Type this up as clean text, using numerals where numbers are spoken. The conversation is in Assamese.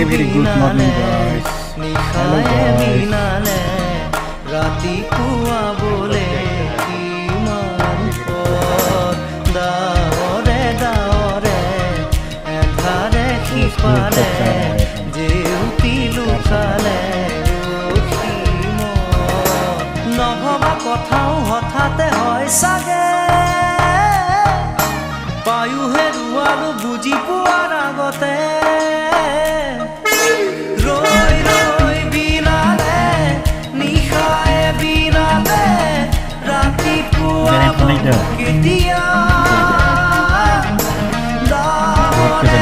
very good morning, guys. Hello, guys. রাতি কুয়া বলে কিমান দাওরে দাওরে এধারে সিপারে যেউতি লুকালে নভবা কথাও হঠাতে হয় চাগে পায়ু হেৰুৱালো বুজি পোৱাৰ আগতে ৰৈ ৰৈ বিনালে নিশায়ে বিনালে ৰাতিপুৱা কেতিয়া দাওৰে